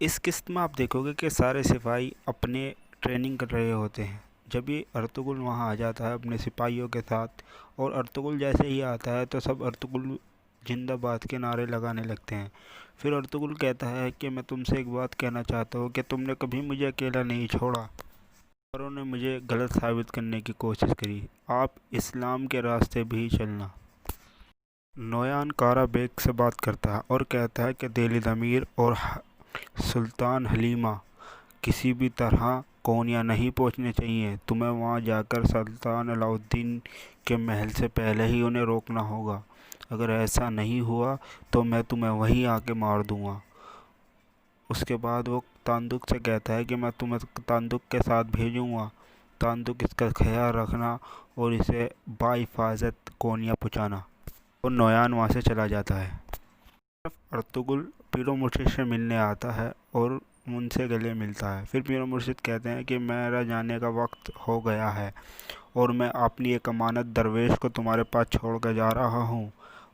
इस किस्त में आप देखोगे कि सारे सिपाही अपने ट्रेनिंग कर रहे होते हैं। जब ये अर्तुगरुल वहाँ आ जाता है अपने सिपाहियों के साथ, और अर्तुगरुल जैसे ही आता है तो सब अर्तुगरुल जिंदाबाद के नारे लगाने लगते हैं। फिर अर्तुगरुल कहता है कि मैं तुमसे एक बात कहना चाहता हूँ कि तुमने कभी मुझे अकेला नहीं छोड़ा, औरों ने मुझे गलत साबित करने की कोशिश करी। आप इस्लाम के रास्ते भी चलना। नोयान कारा बेग से बात करता है और कहता है कि दिल्ली अमीर और सुल्तान हलीमा किसी भी तरह कोनिया नहीं पहुंचने चाहिए। तुम्हें वहां जाकर सुल्तान अलाउद्दीन के महल से पहले ही उन्हें रोकना होगा। अगर ऐसा नहीं हुआ तो मैं तुम्हें वहीं आके मार दूंगा। उसके बाद वो तांदुक से कहता है कि मैं तुम्हें तांदुक के साथ भेजूंगा। तांदुक इसका ख्याल रखना और इसे बाहिफाजत कोनिया पहुँचाना। और नोयान वहाँ से चला जाता है। अर्तुगरुल पीरो मुर्शिद से मिलने आता है और उनसे गले मिलता है। फिर पीरो मुर्शिद कहते हैं कि मेरा जाने का वक्त हो गया है और मैं अपनी एक अमानत दरवेश को तुम्हारे पास छोड़ कर जा रहा हूँ,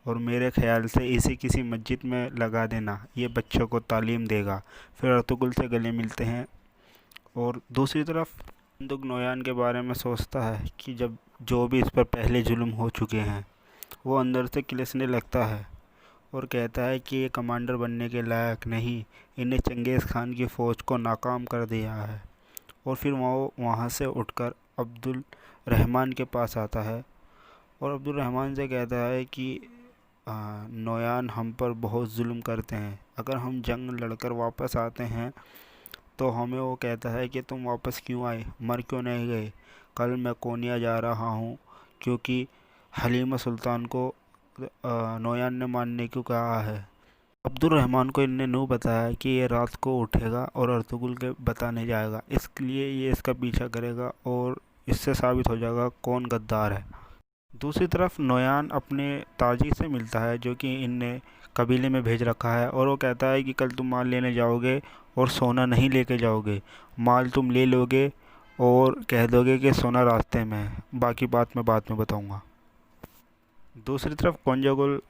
और मेरे ख्याल से इसे किसी मस्जिद में लगा देना, ये बच्चों को तालीम देगा। फिर अर्तुगरुल से गले मिलते हैं। और दूसरी तरफ बंदूक नोयान के बारे में सोचता है कि जब जो भी इस पर पहले जुल्म हो चुके हैं, वो अंदर से किलसने लगता है और कहता है कि ये कमांडर बनने के लायक नहीं, इन्हें चंगेज़ खान की फ़ौज को नाकाम कर दिया है। और फिर वो वहाँ से उठकर अब्दुल रहमान के पास आता है और अब्दुल रहमान से कहता है कि नोयान हम पर बहुत जुल्म करते हैं। अगर हम जंग लड़कर वापस आते हैं तो हमें वो कहता है कि तुम वापस क्यों आए, मर क्यों नहीं गए। कल मैं कोनिया जा रहा हूँ क्योंकि हलीमा सुल्तान को नोयान ने मानने को कहा है। अब्दुल रहमान को इनने यूँ बताया कि ये रात को उठेगा और अर्तुगरुल के बताने जाएगा, इसलिए ये इसका पीछा करेगा और इससे साबित हो जाएगा कौन गद्दार है। दूसरी तरफ नोयान अपने ताजी से मिलता है जो कि इनने कबीले में भेज रखा है, और वो कहता है कि कल तुम माल लेने जाओगे और सोना नहीं लेके जाओगे। माल तुम ले लोगे और कह दोगे कि सोना रास्ते में है, बाकी बात मैं बाद में बताऊंगा। दूसरी तरफ कोंजागुल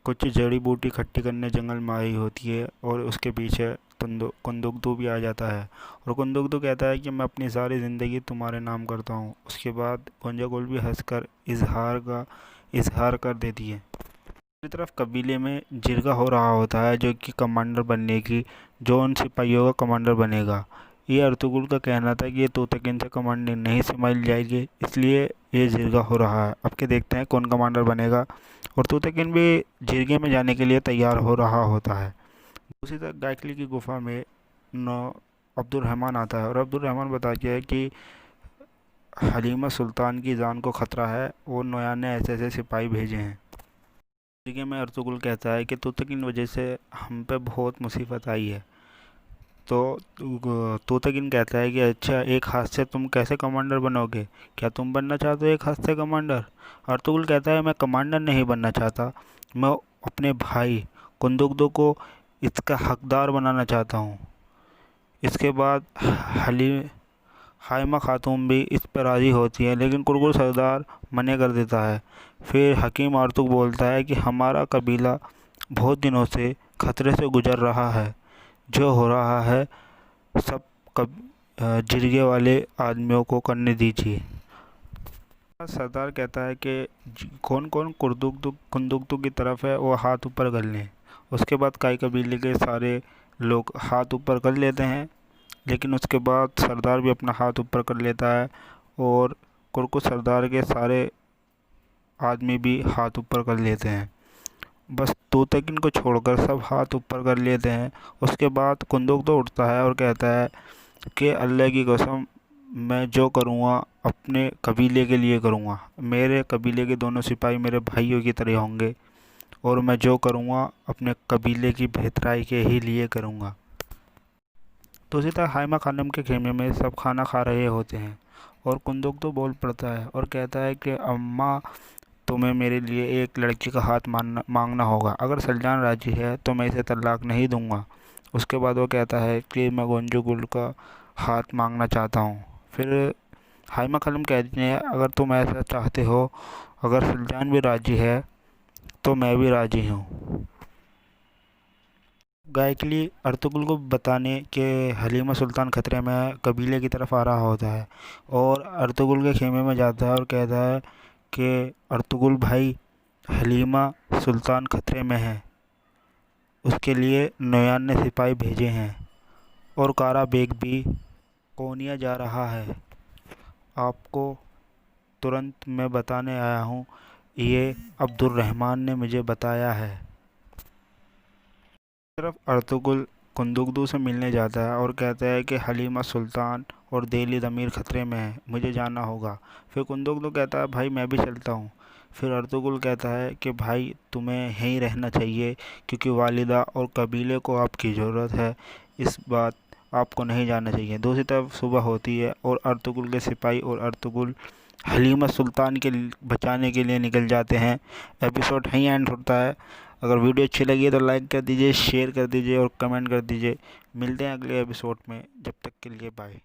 कुछ जड़ी बूटी इकट्ठी करने जंगल में आई होती है और उसके पीछे कुंदुकदू भी आ जाता है। और कुंदुकदू कहता है कि मैं अपनी सारी ज़िंदगी तुम्हारे नाम करता हूँ। उसके बाद कोंजागुल भी हंसकर इजहार कर देती है। दूसरी तरफ कबीले में जिरगा हो रहा होता है जो कि कमांडर बनने की, जो उन सिपाहियों का कमांडर बनेगा। ये अर्तुगरुल का कहना था कि ये तोतकिन से कमांडिंग नहीं संभाल जाएगी, इसलिए ये जिरगा हो रहा है। अब के देखते हैं कौन कमांडर बनेगा। और तोतकिन भी जिरगे में जाने के लिए तैयार हो रहा होता है। दूसरी तरफ गायकली की गुफा में नौ अब्दुल रहमान आता है और अब्दुल रहमान बताता है कि हलीमा सुल्तान की जान को ख़तरा है और नोयान ने ऐसे ऐसे सिपाही भेजे हैं। जिरगे में अर्तुगरुल कहता है कि तोतकिन वजह से हम पे बहुत मुसीबत आई है। तो तोतागिन कहता है कि अच्छा, एक हाथ से तुम कैसे कमांडर बनोगे, क्या तुम बनना चाहते हो एक हाथ से कमांडर। अर्तुगरुल कहता है मैं कमांडर नहीं बनना चाहता, मैं अपने भाई कुंदुकदो को इसका हकदार बनाना चाहता हूँ। इसके बाद हली हाइमा खातून भी इस पर राज़ी होती है, लेकिन कुरकुर सरदार मना कर देता है। फिर हकीम आर्तुक बोलता है कि हमारा कबीला बहुत दिनों से खतरे से गुजर रहा है, जो हो रहा है सब कब जिरगे वाले आदमियों को करने दीजिए। सरदार कहता है कि कौन कौन कुंदुकदू की तरफ है वो हाथ ऊपर कर लें। उसके बाद काई कबीले के सारे लोग हाथ ऊपर कर लेते हैं, लेकिन उसके बाद सरदार भी अपना हाथ ऊपर कर लेता है और कुरकुर सरदार के सारे आदमी भी हाथ ऊपर कर लेते हैं। बस तोतकिन को छोड़कर सब हाथ ऊपर कर लेते हैं। उसके बाद कुंदुकदो उठता है और कहता है कि अल्लाह की कसम, मैं जो करूँगा अपने कबीले के लिए करूँगा। मेरे कबीले के दोनों सिपाही मेरे भाइयों की तरह होंगे और मैं जो करूँगा अपने कबीले की बेहतराई के ही लिए करूँगा। तो इसी तरह हाइमा खानम के खेमे में सब खाना खा रहे होते हैं और कुंदुकदो बोल पड़ता है और कहता है कि अम्मा, तुम्हें मेरे लिए एक लड़की का हाथ मांगना होगा। अगर सलजान राजी है तो मैं इसे तलाक नहीं दूंगा। उसके बाद वो कहता है कि मैं गोंजुगुल का हाथ मांगना चाहता हूँ। फिर हाइमा खानम कहती है अगर तुम ऐसा चाहते हो, अगर सलजान भी राजी है तो मैं भी राजी हूँ। गायकली अर्तुगरुल को बताने कि हलीमा सुल्तान खतरे में कबीले की तरफ आ रहा होता है और अर्तुगरुल के खेमे में जाता है और कहता है कि अर्तुगरुल भाई, हलीमा सुल्तान खतरे में है, उसके लिए नोयान ने सिपाही भेजे हैं और कारा बेग भी कोनिया जा रहा है। आपको तुरंत मैं बताने आया हूँ, ये अब्दुर्रहमान ने मुझे बताया है। तरफ अर्तुगरुल कुंदुगदू से मिलने जाता है और कहता है कि हलीमा सुल्तान और देलिद अमीर ख़तरे में है, मुझे जाना होगा। फिर कुंदुगदू कहता है भाई मैं भी चलता हूँ। फिर अर्तुगरुल कहता है कि भाई तुम्हें यहीं रहना चाहिए क्योंकि वालिदा और कबीले को आपकी ज़रूरत है, इस बात आपको नहीं जाना चाहिए। दूसरी तरफ सुबह होती है और अर्तुगरुल के सिपाही और अर्तुगरुल हलीमा सुल्तान के बचाने के लिए निकल जाते हैं। एपिसोड यहीं एंड होता है। अगर वीडियो अच्छी लगी है तो लाइक कर दीजिए, शेयर कर दीजिए और कमेंट कर दीजिए। मिलते हैं अगले एपिसोड में, जब तक के लिए बाय।